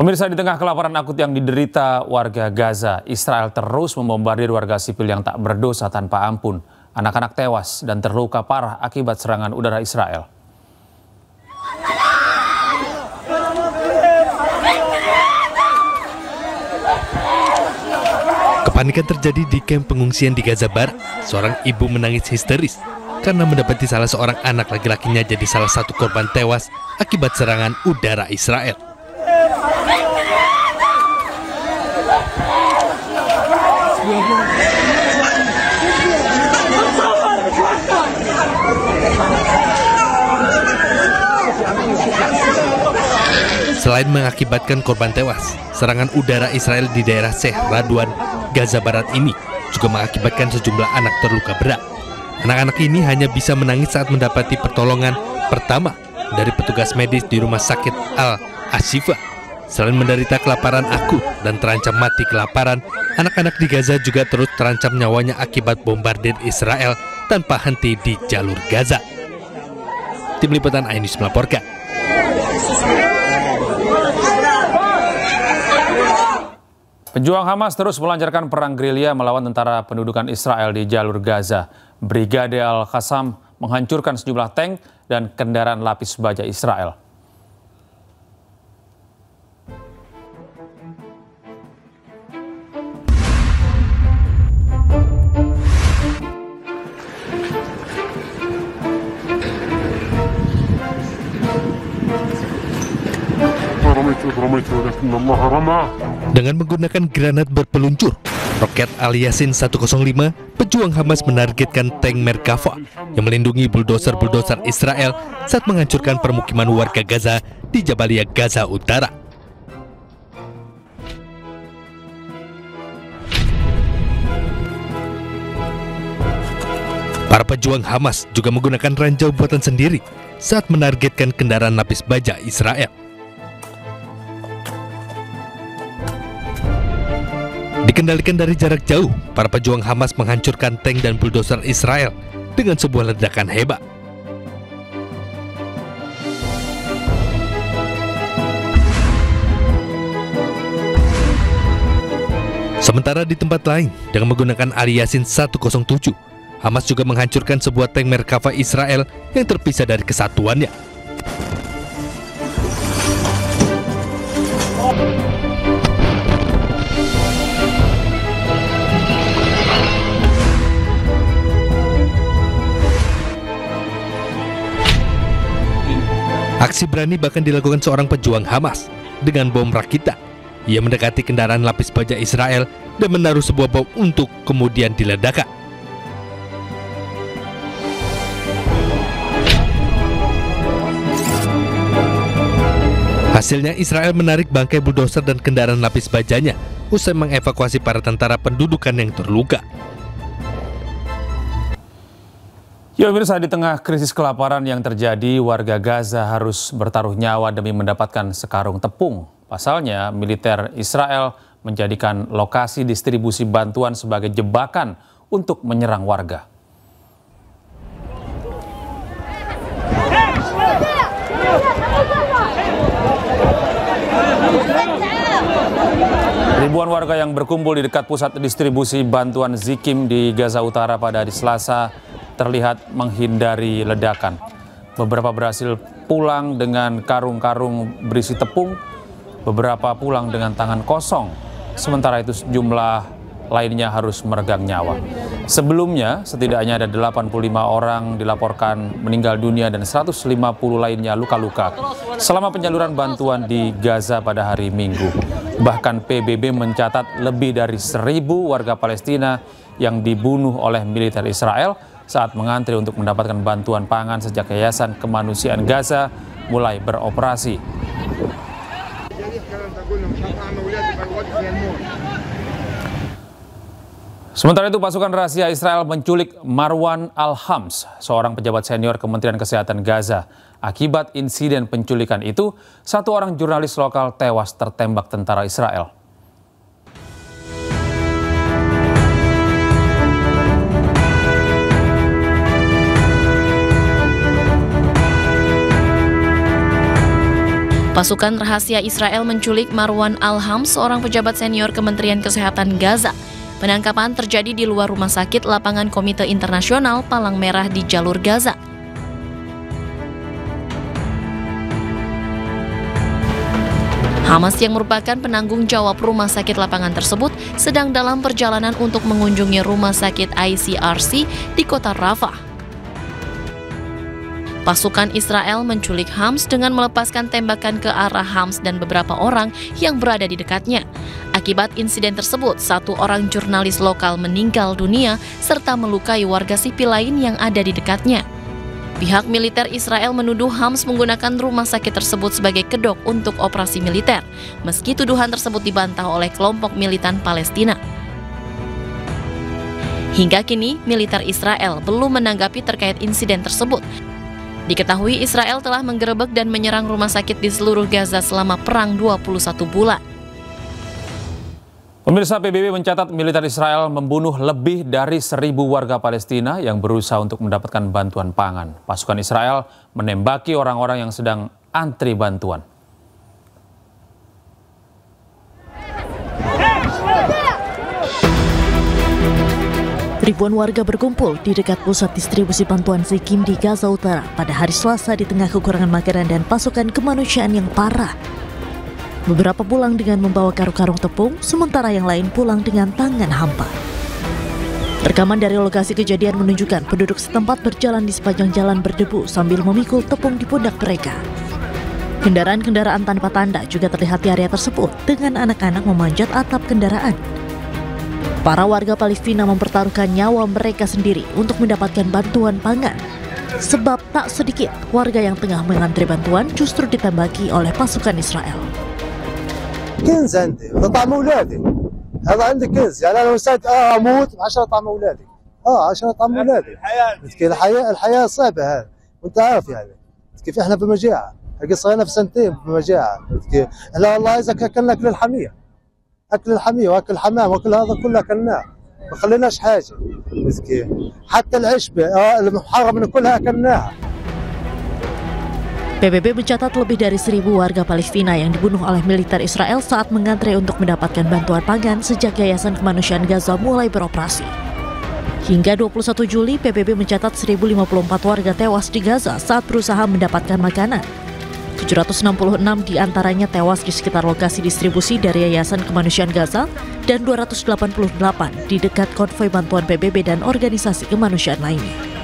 Pemirsa, di tengah kelaparan akut yang diderita warga Gaza, Israel terus membombardir warga sipil yang tak berdosa tanpa ampun. Anak-anak tewas dan terluka parah akibat serangan udara Israel. Kepanikan terjadi di kamp pengungsian di Gaza Barat. Seorang ibu menangis histeris karena mendapati salah seorang anak laki-lakinya jadi salah satu korban tewas akibat serangan udara Israel. Selain mengakibatkan korban tewas, serangan udara Israel di daerah Sheikh Radwan, Gaza Barat ini juga mengakibatkan sejumlah anak terluka berat. Anak-anak ini hanya bisa menangis saat mendapati pertolongan pertama dari petugas medis di rumah sakit Al-Ashifa. Selain menderita kelaparan akut dan terancam mati kelaparan, anak-anak di Gaza juga terus terancam nyawanya akibat bombardir Israel tanpa henti di jalur Gaza. Tim Liputan iNews melaporkan. Pejuang Hamas terus melancarkan perang gerilya melawan tentara pendudukan Israel di jalur Gaza. Brigade Al-Qassam menghancurkan sejumlah tank dan kendaraan lapis baja Israel. Dengan menggunakan granat berpeluncur, roket Al-Yasin 105, pejuang Hamas menargetkan tank Merkava yang melindungi buldoser-buldoser Israel saat menghancurkan permukiman warga Gaza di Jabalia, Gaza Utara. Para pejuang Hamas juga menggunakan ranjau buatan sendiri saat menargetkan kendaraan lapis baja Israel. Dikendalikan dari jarak jauh, para pejuang Hamas menghancurkan tank dan buldoser Israel dengan sebuah ledakan hebat. Sementara di tempat lain, dengan menggunakan Al-Yasin 107, Hamas juga menghancurkan sebuah tank Merkava Israel yang terpisah dari kesatuannya. Aksi berani bahkan dilakukan seorang pejuang Hamas dengan bom rakitan. Ia mendekati kendaraan lapis baja Israel dan menaruh sebuah bom untuk kemudian diledakkan. Hasilnya Israel menarik bangkai buldoser dan kendaraan lapis bajanya usai mengevakuasi para tentara pendudukan yang terluka. Ya pemirsa, di tengah krisis kelaparan yang terjadi, warga Gaza harus bertaruh nyawa demi mendapatkan sekarung tepung. Pasalnya, militer Israel menjadikan lokasi distribusi bantuan sebagai jebakan untuk menyerang warga. Ribuan warga yang berkumpul di dekat pusat distribusi bantuan Zikim di Gaza Utara pada hari Selasa terlihat menghindari ledakan. Beberapa berhasil pulang dengan karung-karung berisi tepung, beberapa pulang dengan tangan kosong. Sementara itu sejumlah lainnya harus meregang nyawa. Sebelumnya setidaknya ada 85 orang dilaporkan meninggal dunia dan 150 lainnya luka-luka selama penyaluran bantuan di Gaza pada hari Minggu. Bahkan PBB mencatat lebih dari 1.000 warga Palestina yang dibunuh oleh militer Israel saat mengantri untuk mendapatkan bantuan pangan sejak Yayasan Kemanusiaan Gaza mulai beroperasi. Sementara itu, pasukan rahasia Israel menculik Marwan Al-Hams, seorang pejabat senior Kementerian Kesehatan Gaza. Akibat insiden penculikan itu, satu orang jurnalis lokal tewas tertembak tentara Israel. Pasukan rahasia Israel menculik Marwan Al-Hams, seorang pejabat senior Kementerian Kesehatan Gaza. Penangkapan terjadi di luar rumah sakit lapangan Komite Internasional Palang Merah di jalur Gaza. Hamas yang merupakan penanggung jawab rumah sakit lapangan tersebut sedang dalam perjalanan untuk mengunjungi rumah sakit ICRC di kota Rafah. Pasukan Israel menculik Hams dengan melepaskan tembakan ke arah Hams dan beberapa orang yang berada di dekatnya. Akibat insiden tersebut, 1 orang jurnalis lokal meninggal dunia serta melukai warga sipil lain yang ada di dekatnya. Pihak militer Israel menuduh Hams menggunakan rumah sakit tersebut sebagai kedok untuk operasi militer, meski tuduhan tersebut dibantah oleh kelompok militan Palestina. Hingga kini, militer Israel belum menanggapi terkait insiden tersebut. Diketahui Israel telah menggerebek dan menyerang rumah sakit di seluruh Gaza selama perang 21 bulan. Pemirsa, PBB mencatat militer Israel membunuh lebih dari 1.000 warga Palestina yang berusaha untuk mendapatkan bantuan pangan. Pasukan Israel menembaki orang-orang yang sedang antri bantuan. Ribuan warga berkumpul di dekat pusat distribusi bantuan Zikim di Gaza Utara pada hari Selasa di tengah kekurangan makanan dan pasokan kemanusiaan yang parah. Beberapa pulang dengan membawa karung-karung tepung, sementara yang lain pulang dengan tangan hampa. Rekaman dari lokasi kejadian menunjukkan penduduk setempat berjalan di sepanjang jalan berdebu sambil memikul tepung di pundak mereka. Kendaraan-kendaraan tanpa tanda juga terlihat di area tersebut dengan anak-anak memanjat atap kendaraan. Para warga Palestina mempertaruhkan nyawa mereka sendiri untuk mendapatkan bantuan pangan. Sebab tak sedikit warga yang tengah mengantri bantuan justru ditembaki oleh pasukan Israel. كنز عندي هذا طعم اولادي هذا عندي كنز يعني انا مستعد اموت عشان طعم اولادي عشان طعم اولادي الحياه صعبه هذه وانت عارف يعني كيف احنا في مجاعه صرنا في سنتين في مجاعه احنا والله اذا اكلنا اكل الحميه واكل الحمام واكل هذا كله اكلناه ما خليناش حاجه حتى العشبه المحرم ناكلها اكلناها. PBB mencatat lebih dari 1.000 warga Palestina yang dibunuh oleh militer Israel saat mengantre untuk mendapatkan bantuan pangan sejak Yayasan Kemanusiaan Gaza mulai beroperasi. Hingga 21 Juli, PBB mencatat 1.054 warga tewas di Gaza saat berusaha mendapatkan makanan. 766 diantaranya tewas di sekitar lokasi distribusi dari Yayasan Kemanusiaan Gaza dan 288 di dekat konvoi bantuan PBB dan organisasi kemanusiaan lainnya.